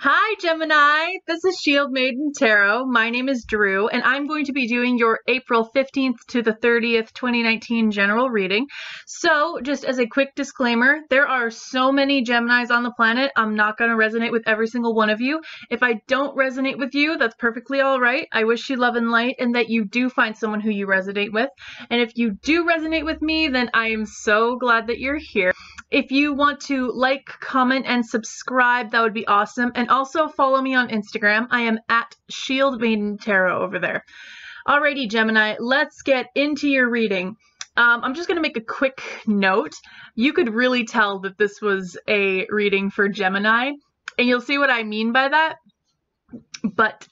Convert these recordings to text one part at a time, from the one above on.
Hi Gemini, this is Shieldmaiden Tarot. My name is Drew, and I'm going to be doing your April 15th to the 30th, 2019 general reading. So, just as a quick disclaimer, there are so many Geminis on the planet, I'm not going to resonate with every single one of you. If I don't resonate with you, that's perfectly alright. I wish you love and light, and that you do find someone who you resonate with. And if you do resonate with me, then I am so glad that you're here. If you want to like, comment, and subscribe, that would be awesome. And also follow me on Instagram. I am at Shieldmaiden Tarot over there. Alrighty, Gemini, let's get into your reading. I'm just going to make a quick note. You could really tell that this was a reading for Gemini, and you'll see what I mean by that. But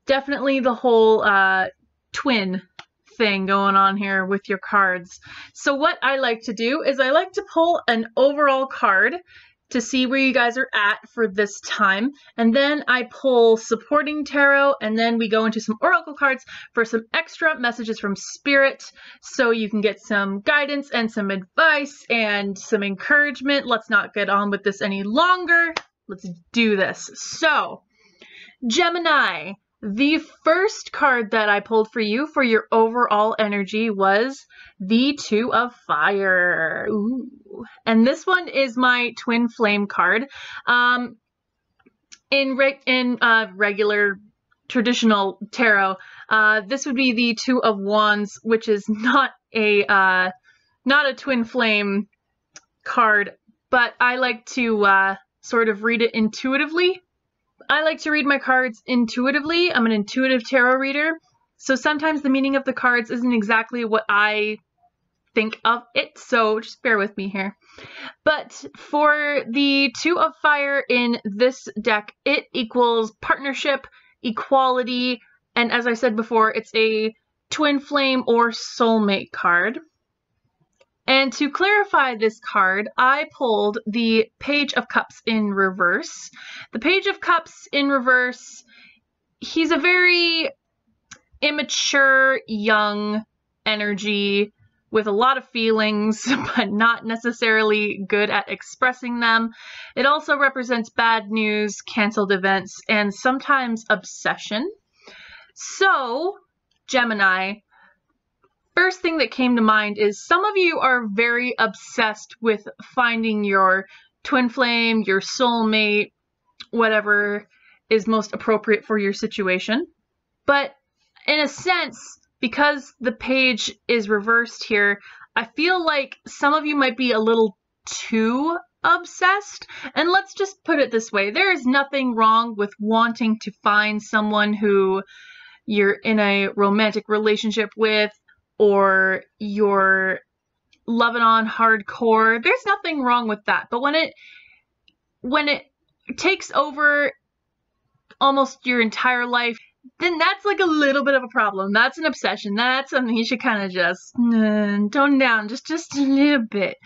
definitely the whole twin thing going on here with your cards. So what I like to do is I like to pull an overall card to see where you guys are at for this time, and then I pull supporting tarot, and then we go into some oracle cards for some extra messages from spirit so you can get some guidance and some advice and some encouragement. Let's not get on with this any longer. Let's do this. So Gemini, the first card that I pulled for you for your overall energy was the Two of Fire. Ooh. And this one is my twin flame card. In regular traditional tarot, this would be the Two of Wands, which is not a twin flame card, but I like to sort of read it intuitively. I like to read my cards intuitively. I'm an intuitive tarot reader, so sometimes the meaning of the cards isn't exactly what I think of it, so just bear with me here. But for the Two of Fire in this deck, it equals partnership, equality, and as I said before, it's a twin flame or soulmate card. And to clarify this card, I pulled the Page of Cups in reverse. The Page of Cups in reverse, he's a very immature, young energy with a lot of feelings, but not necessarily good at expressing them. It also represents bad news, canceled events, and sometimes obsession. So, Gemini, first thing that came to mind is some of you are very obsessed with finding your twin flame, your soulmate, whatever is most appropriate for your situation. But in a sense, because the page is reversed here, I feel like some of you might be a little too obsessed. And let's just put it this way. There is nothing wrong with wanting to find someone who you're in a romantic relationship with, or you're loving on hardcore. There's nothing wrong with that. But when it takes over almost your entire life, then that's like a little bit of a problem. That's an obsession. That's something you should kind of just tone down just a little bit.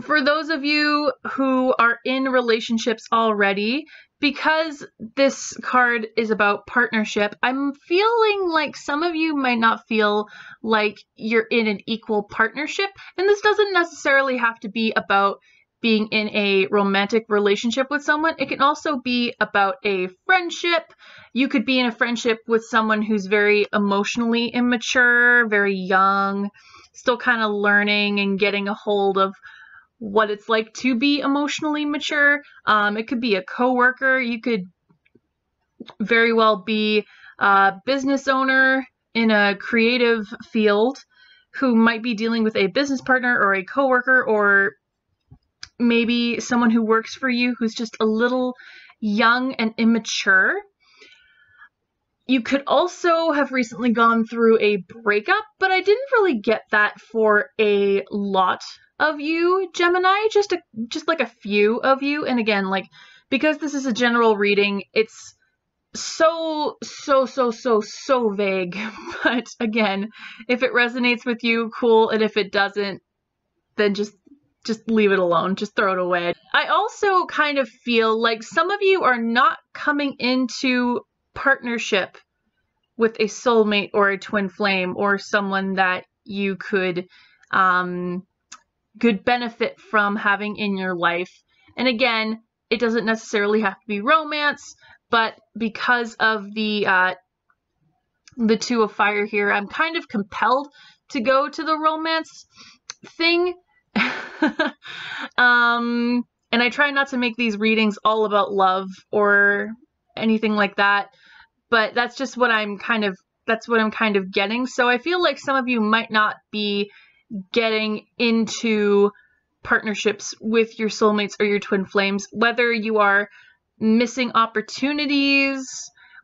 For those of you who are in relationships already, because this card is about partnership, I'm feeling like some of you might not feel like you're in an equal partnership. And this doesn't necessarily have to be about being in a romantic relationship with someone. It can also be about a friendship. You could be in a friendship with someone who's very emotionally immature, very young, still kind of learning and getting a hold of what it's like to be emotionally mature. It could be a coworker. You could very well be a business owner in a creative field who might be dealing with a business partner or a coworker, or maybe someone who works for you who's just a little young and immature. You could also have recently gone through a breakup, but I didn't really get that for a lot of you, Gemini, just like a few of you. And again, like, because this is a general reading, it's so vague. But again, if it resonates with you, cool, and if it doesn't, then just leave it alone. Just throw it away. I also kind of feel like some of you are not coming into partnership with a soulmate or a twin flame or someone that you could benefit from having in your life. And again, it doesn't necessarily have to be romance, but because of the Two of Fire here, I'm kind of compelled to go to the romance thing. And I try not to make these readings all about love or anything like that, but that's just what I'm kind of getting. So I feel like some of you might not be getting into partnerships with your soulmates or your twin flames, whether you are missing opportunities,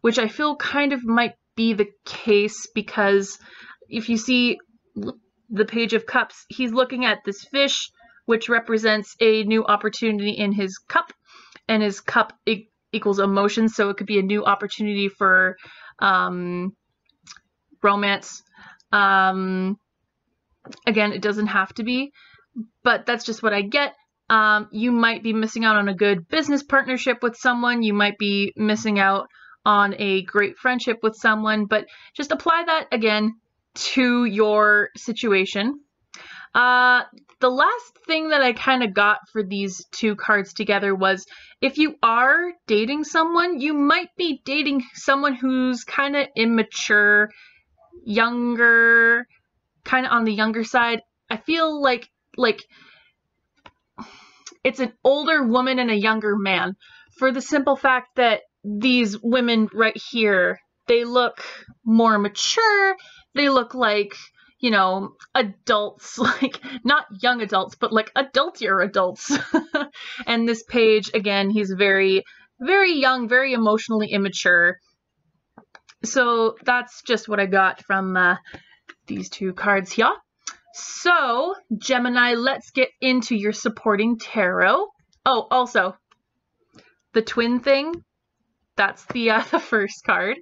which I feel kind of might be the case, because if you see the Page of Cups, he's looking at this fish, which represents a new opportunity in his cup, and his cup equals emotion, so it could be a new opportunity for romance. Again, it doesn't have to be, but that's just what I get. You might be missing out on a good business partnership with someone. You might be missing out on a great friendship with someone, but just apply that again to your situation. The last thing that I kind of got for these two cards together was, if you are dating someone, you might be dating someone who's kind of immature, younger, kind of on the younger side. I feel like it's an older woman and a younger man, for the simple fact that these women right here, they look more mature. They look like, you know, adults, like not young adults, but like adultier adults. And this page, again, he's very, very young, very emotionally immature. So that's just what I got from these two cards here. So, Gemini, let's get into your supporting tarot. Oh, also, the twin thing, that's the first card.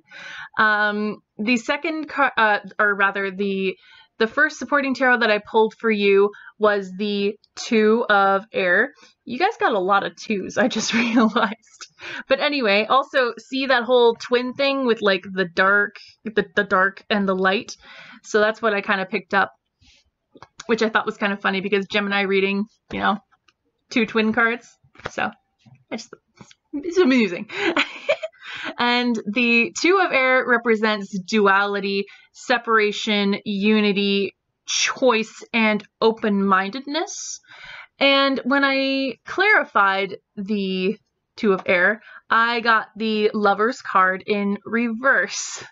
The second card, or rather the first supporting tarot that I pulled for you was the Two of Air. You guys got a lot of twos, I just realized. But anyway, also see that whole twin thing with like the dark and the light. So that's what I kind of picked up, which I thought was kind of funny, because Gemini reading, you know, two twin cards. So it's amusing. And the Two of Air represents duality, separation, unity, choice, and open-mindedness. And when I clarified the Two of Air, I got the Lover's card in reverse.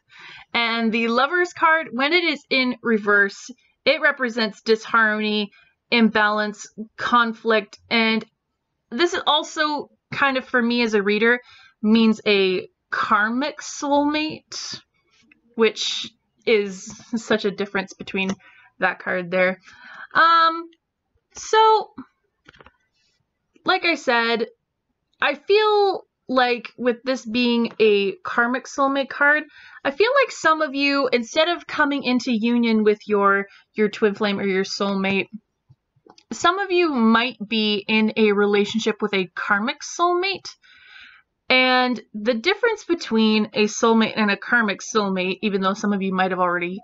And the Lover's card, when it is in reverse, it represents disharmony, imbalance, conflict, and this is also kind of, for me as a reader, means a karmic soulmate, which is such a difference between that card there. So, like I said, I feel like with this being a karmic soulmate card, I feel like some of you, instead of coming into union with your twin flame or your soulmate, some of you might be in a relationship with a karmic soulmate. And the difference between a soulmate and a karmic soulmate, even though some of you might have already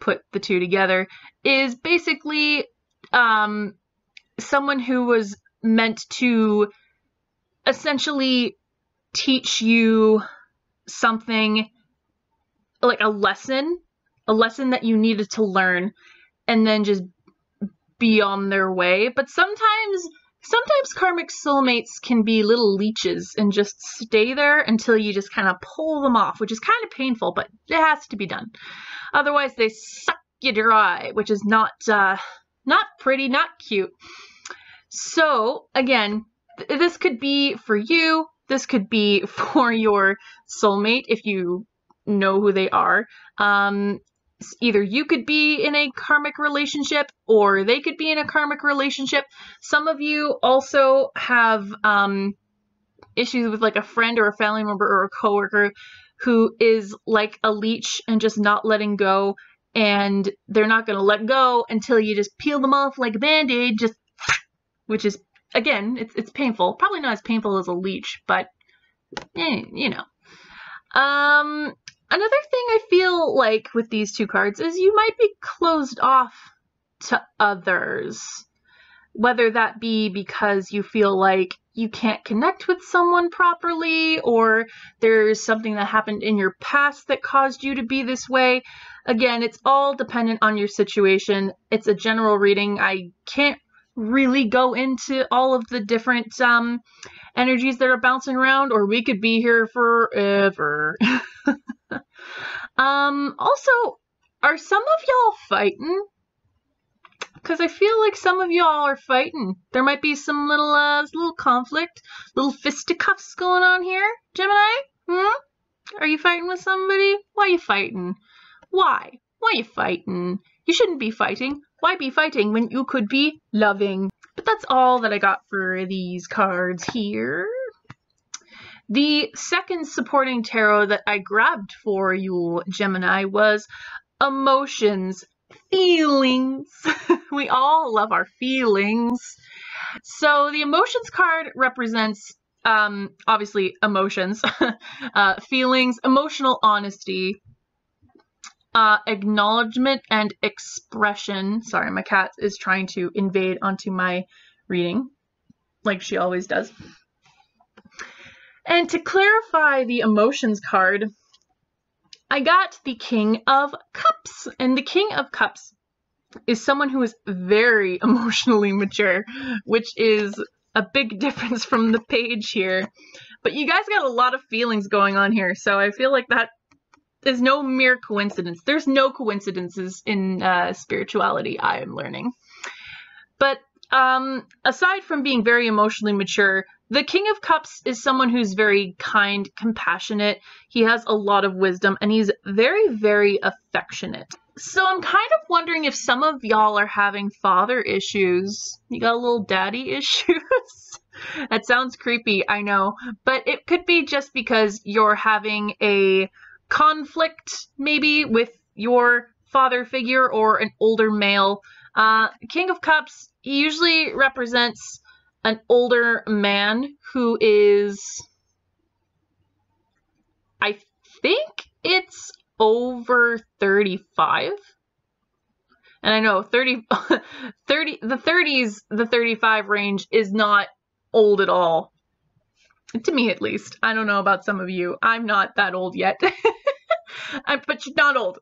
put the two together, is basically someone who was meant to essentially teach you something, like a lesson that you needed to learn, and then just be on their way. But sometimes karmic soulmates can be little leeches and just stay there until you just kind of pull them off, which is kind of painful, but it has to be done. Otherwise, they suck you dry, which is not pretty, not cute. So, again, this could be for you. This could be for your soulmate if you know who they are. Either you could be in a karmic relationship or they could be in a karmic relationship. Some of you also have issues with like a friend or a family member or a coworker who is like a leech and just not letting go, and they're not going to let go until you just peel them off like a band-aid, just, which is, again, it's painful. Probably not as painful as a leech, but you know. Another thing I feel like with these two cards is you might be closed off to others, whether that be because you feel like you can't connect with someone properly, or there's something that happened in your past that caused you to be this way. Again, it's all dependent on your situation. It's a general reading. I can't really go into all of the different energies that are bouncing around, or we could be here forever. Also, are some of y'all fighting? Because I feel like some of y'all are fighting. There might be some little conflict, little fisticuffs going on here. Gemini? Are you fighting with somebody? Why are you fighting? Why? Why are you fighting? You shouldn't be fighting. Why be fighting when you could be loving? But that's all that I got for these cards here. The second supporting tarot that I grabbed for you, Gemini, was emotions. Feelings. We all love our feelings. So the emotions card represents obviously emotions, feelings, emotional honesty, acknowledgement and expression. Sorry, my cat is trying to invade onto my reading like she always does. And to clarify the emotions card, I got the King of Cups, and the King of Cups is someone who is very emotionally mature, which is a big difference from the page here. But you guys got a lot of feelings going on here, so I feel like that is no mere coincidence. There's no coincidences in spirituality, I am learning. But aside from being very emotionally mature, the King of Cups is someone who's very kind, compassionate. He has a lot of wisdom, and he's very, very affectionate. So I'm kind of wondering if some of y'all are having father issues. You got a little daddy issues? That sounds creepy, I know. But it could be just because you're having a conflict, maybe, with your father figure or an older male. King of Cups, he usually represents an older man who is, I think it's over 35. And I know 30, the 30s, the 35 range is not old at all. To me, at least. I don't know about some of you. I'm not that old yet. But you're not old.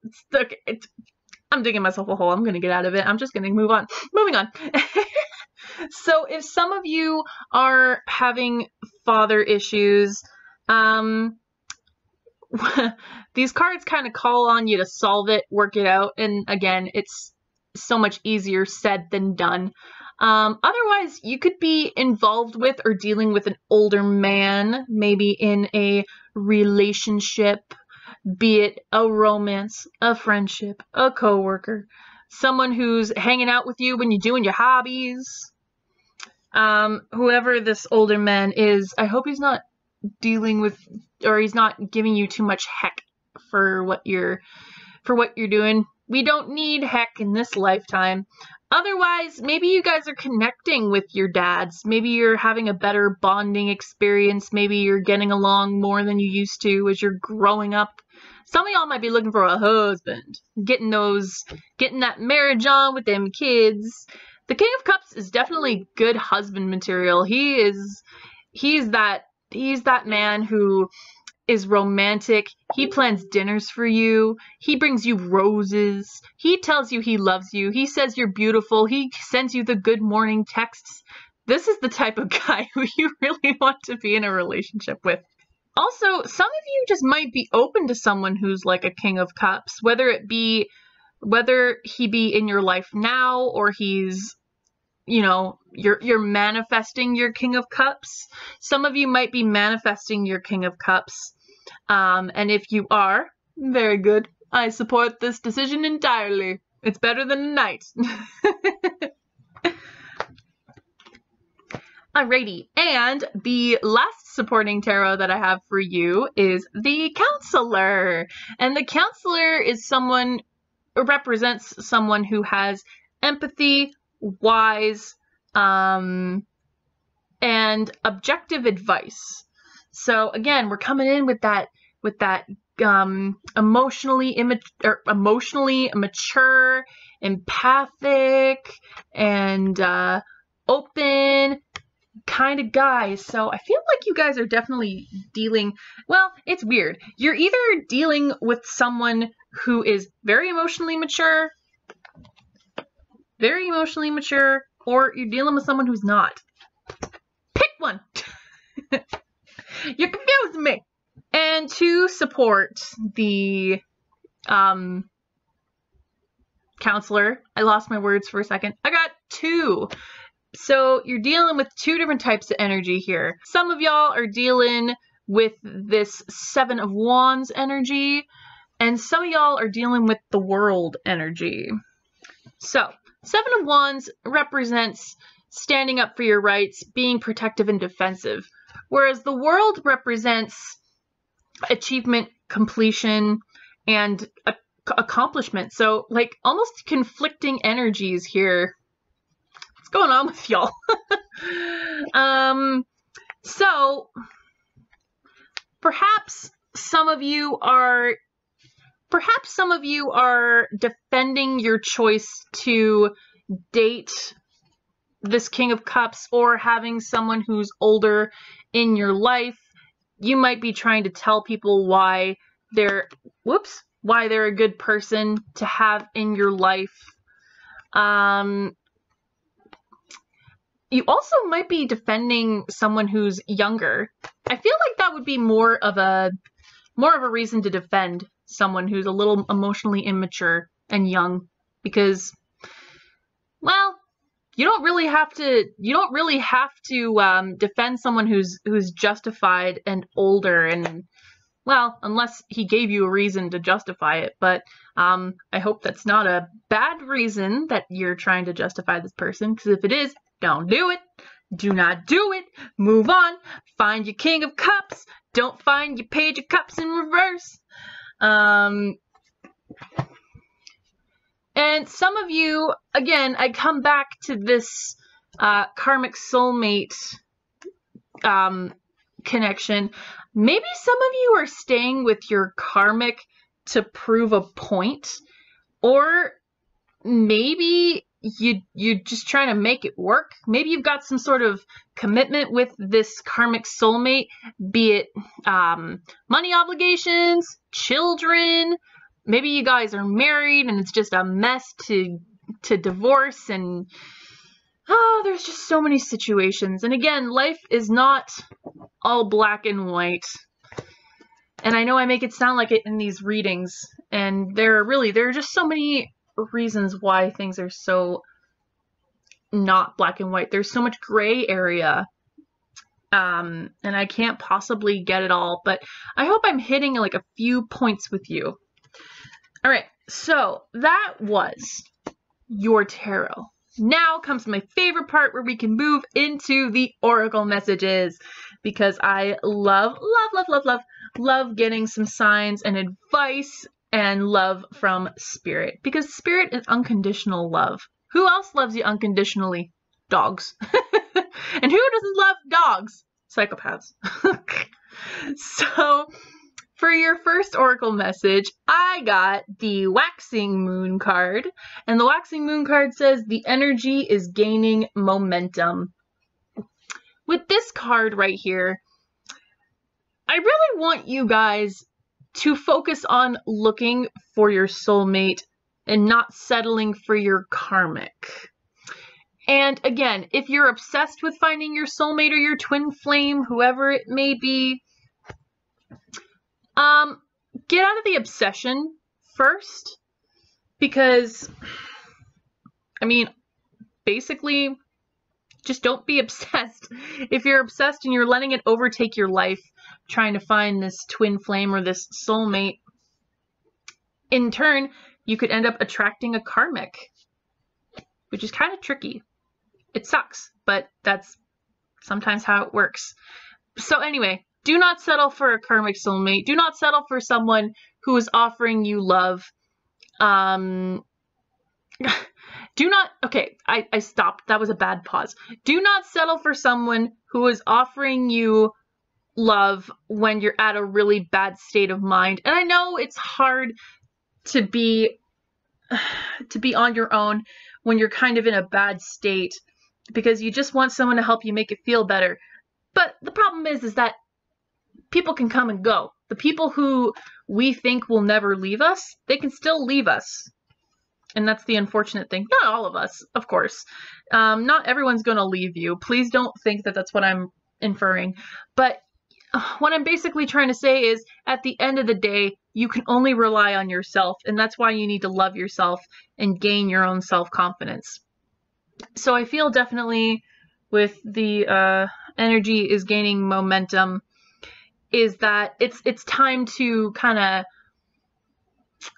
I'm digging myself a hole. I'm going to get out of it. I'm just going to move on. Moving on. So if some of you are having father issues, these cards kind of call on you to solve it, work it out, and again, it's so much easier said than done. Otherwise, you could be involved with or dealing with an older man, maybe in a relationship, be it a romance, a friendship, a coworker, someone who's hanging out with you when you're doing your hobbies. Whoever this older man is, I hope he's not dealing with, or he's not giving you too much heck for what you're doing. We don't need heck in this lifetime. Otherwise, maybe you guys are connecting with your dads. Maybe you're having a better bonding experience. Maybe you're getting along more than you used to as you're growing up. Some of y'all might be looking for a husband, getting that marriage on with them kids. The King of Cups is definitely good husband material. He's that man who is romantic. He plans dinners for you. He brings you roses. He tells you he loves you. He says you're beautiful. He sends you the good morning texts. This is the type of guy who you really want to be in a relationship with. Also, some of you just might be open to someone who's like a King of Cups, whether he be in your life now, or he's, you know, you're manifesting your King of Cups. Some of you might be manifesting your King of Cups. And if you are, very good. I support this decision entirely. It's better than a knight. Alrighty, and the last supporting tarot that I have for you is the Counselor. And the Counselor is represents someone who has empathy, wise, and objective advice. So again, we're coming in with that emotionally mature, empathic, and open, kind of guy. So I feel like you guys are definitely dealing, well, it's weird. You're either dealing with someone who is very emotionally mature, or you're dealing with someone who's not. Pick one. You're confusing me. And to support the counselor, I lost my words for a second. I got 2. So you're dealing with 2 different types of energy here. Some of y'all are dealing with this 7 of Wands energy, and some of y'all are dealing with the World energy. So 7 of Wands represents standing up for your rights, being protective and defensive, whereas the World represents achievement, completion, and accomplishment. So like almost conflicting energies here. What's going on with y'all? So perhaps some of you are defending your choice to date this King of Cups, or having someone who's older in your life. You might be trying to tell people why they're a good person to have in your life. You also might be defending someone who's younger. I feel like that would be more of a reason to defend someone who's a little emotionally immature and young, because, well, you don't really have to defend someone who's justified and older, and, well, unless he gave you a reason to justify it. But I hope that's not a bad reason that you're trying to justify this person, because if it is, don't do it. Do not do it. Move on. Find your King of Cups. Don't find your Page of Cups in reverse. And some of you, again, I come back to this karmic soulmate connection. Maybe some of you are staying with your karmic to prove a point, or maybe you're just trying to make it work. Maybe you've got some sort of commitment with this karmic soulmate, be it money obligations, children. Maybe you guys are married and it's just a mess to divorce, and there's just so many situations. And again, life is not all black and white. And I know I make it sound like it in these readings, and there are just so many reasons why things are so not black and white. There's so much gray area. And I can't possibly get it all, but I hope I'm hitting like a few points with you. All right, so that was your tarot. Now comes my favorite part, where we can move into the oracle messages, because I love getting some signs and advice and love from Spirit, because Spirit is unconditional love. Who else loves you unconditionally? Dogs. And who doesn't love dogs? Psychopaths. So for your first oracle message, I got the Waxing Moon card, and the Waxing Moon card says the energy is gaining momentum. With this card right here, I really want you guys to focus on looking for your soulmate and not settling for your karmic. And again, if you're obsessed with finding your soulmate or your twin flame, whoever it may be, get out of the obsession first, because, I mean, basically, just don't be obsessed. If you're obsessed and you're letting it overtake your life, trying to find this twin flame or this soulmate, in turn, you could end up attracting a karmic, which is kind of tricky. It sucks, but that's sometimes how it works. So anyway, do not settle for a karmic soulmate. Do not settle for someone who is offering you love. Do not, okay, I stopped. That was a bad pause. Do not settle for someone who is offering you love when you're at a really bad state of mind. And I know it's hard to be on your own when you're kind of in a bad state, because you just want someone to help you make it feel better. But the problem is that people can come and go. The people who we think will never leave us, they can still leave us. And that's the unfortunate thing. Not all of us, of course. Not everyone's going to leave you. Please don't think that that's what I'm inferring. But what I'm basically trying to say is, at the end of the day, you can only rely on yourself. And that's why you need to love yourself and gain your own self-confidence. So I feel definitely with the energy is gaining momentum, is that it's time to kind of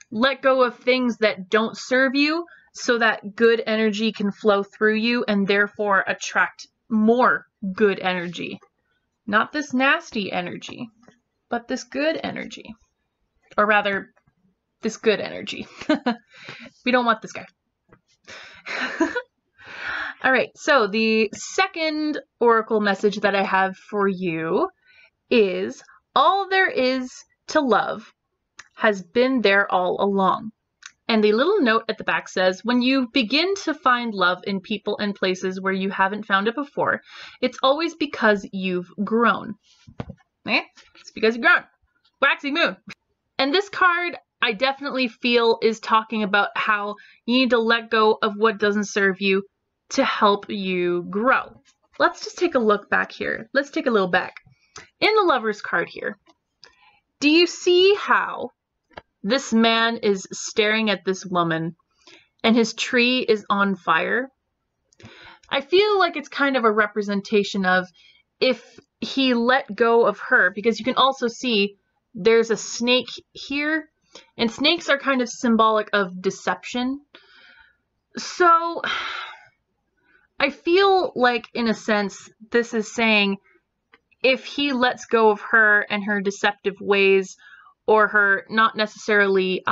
let go of things that don't serve you so that good energy can flow through you and therefore attract more good energy. Not this nasty energy, but this good energy. Or rather, this good energy. We don't want this guy. All right, so the second oracle message that I have for you is, all there is to love has been there all along. And the little note at the back says, when you begin to find love in people and places where you haven't found it before, it's always because you've grown. It's because you've grown. Waxing moon. And this card, I definitely feel, is talking about how you need to let go of what doesn't serve you to help you grow. Let's just take a look back here. Let's take a little back. In the Lover's card here, do you see how this man is staring at this woman and his tree is on fire? I feel like it's kind of a representation of if he let go of her, because you can also see there's a snake here, and snakes are kind of symbolic of deception. So I feel like, in a sense, this is saying if he lets go of her and her deceptive ways, or her not necessarily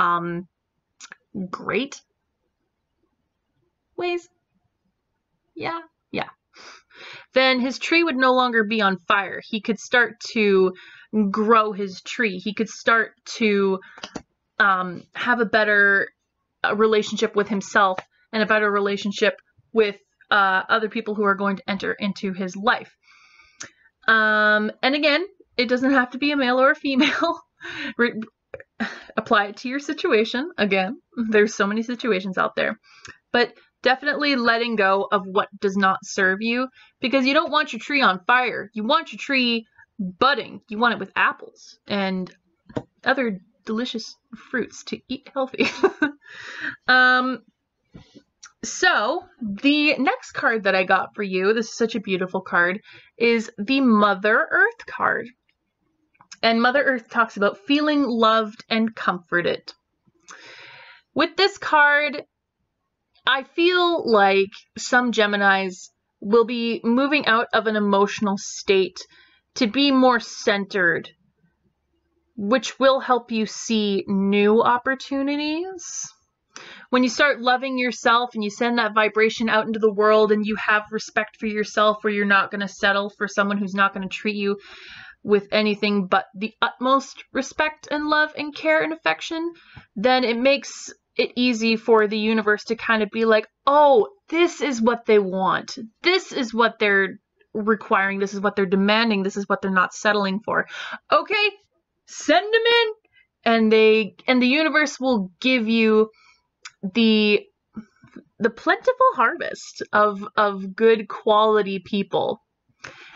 great ways, yeah, then his tree would no longer be on fire. He could start to grow his tree. He could start to have a better relationship with himself and a better relationship with other people who are going to enter into his life. And again, it doesn't have to be a male or a female. Apply it to your situation. Again, there's so many situations out there. But definitely letting go of what does not serve you, because you don't want your tree on fire. You want your tree budding. You want it with apples and other delicious fruits to eat healthy. So the next card that I got for you, this is such a beautiful card, is the Mother Earth card. And Mother Earth talks about feeling loved and comforted. With this card, I feel like some Geminis will be moving out of an emotional state to be more centered, which will help you see new opportunities. When you start loving yourself and you send that vibration out into the world and you have respect for yourself, where you're not going to settle for someone who's not going to treat you with anything but the utmost respect and love and care and affection, then it makes it easy for the universe to kind of be like, oh, this is what they want. This is what they're requiring. This is what they're demanding. This is what they're not settling for. Okay, send them in. And the universe will give you the plentiful harvest of good quality people.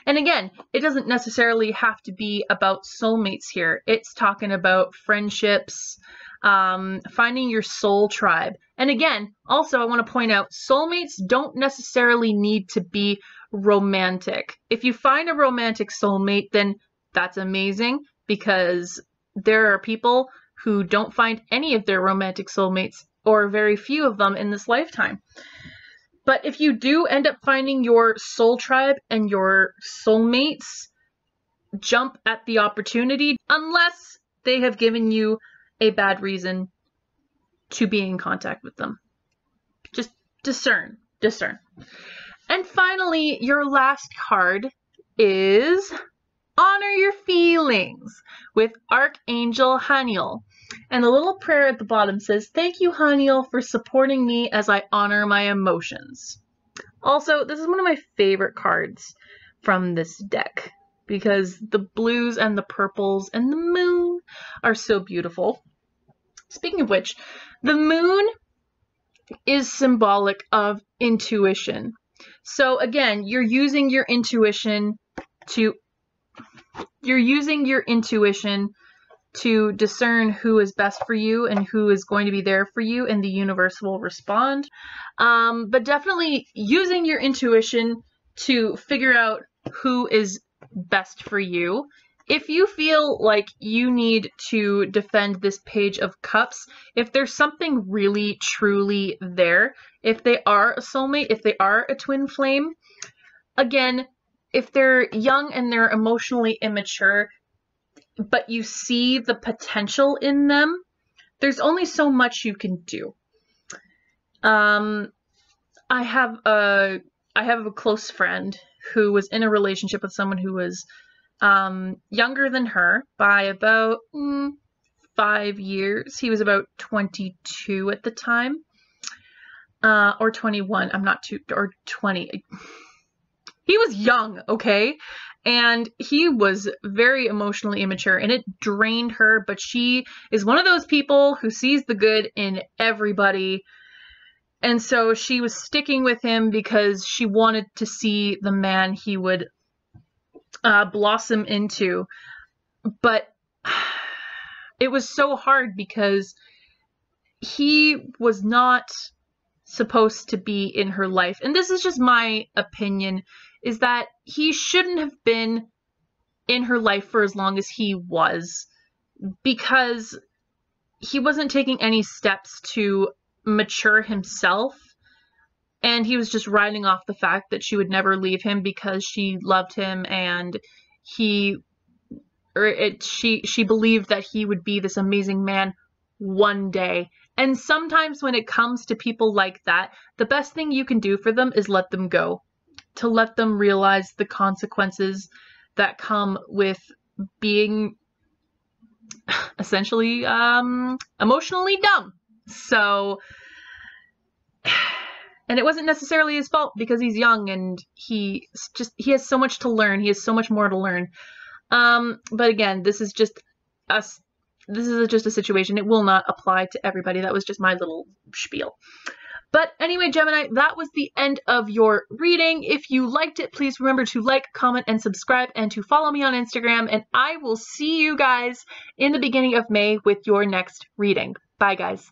And again, it doesn't necessarily have to be about soulmates here. It's talking about friendships, finding your soul tribe. And again, also I want to point out, soulmates don't necessarily need to be romantic. If you find a romantic soulmate, then that's amazing, because there are people who don't find any of their romantic soulmates, or very few of them, in this lifetime. But if you do end up finding your soul tribe and your soulmates, jump at the opportunity, unless they have given you a bad reason to be in contact with them. Just discern. And finally, your last card is Honor Your Feelings with Archangel Haniel. And the little prayer at the bottom says, "Thank you, Haniel, for supporting me as I honor my emotions. Also, this is one of my favorite cards from this deck because the blues and the purples and the moon are so beautiful. Speaking of which, the moon is symbolic of intuition. So again, you're using your intuition to discern who is best for you and who is going to be there for you, and the universe will respond. But definitely using your intuition to figure out who is best for you. If you feel like you need to defend this Page of Cups, if there's something really truly there, if they are a soulmate, if they are a twin flame, again, if they're young and they're emotionally immature, but you see the potential in them, there's only so much you can do. I have a close friend who was in a relationship with someone who was younger than her by about 5 years. He was about 22 at the time, or 21. I'm not too, or 20. He was young, okay? And he was very emotionally immature, and it drained her, but she is one of those people who sees the good in everybody. And so she was sticking with him because she wanted to see the man he would blossom into. But it was so hard because he was not supposed to be in her life. And this is just my opinion, is that he shouldn't have been in her life for as long as he was, because he wasn't taking any steps to mature himself, and he was just riding off the fact that she would never leave him because she loved him, and she believed that he would be this amazing man one day. And sometimes when it comes to people like that, the best thing you can do for them is let them go, to let them realize the consequences that come with being essentially emotionally dumb. So, and it wasn't necessarily his fault because he's young and he has so much to learn. He has so much more to learn. But again, this is just us. This is just a situation. It will not apply to everybody. That was just my little spiel. But anyway, Gemini, that was the end of your reading. If you liked it, please remember to like, comment, and subscribe, and to follow me on Instagram. And I will see you guys in the beginning of May with your next reading. Bye, guys.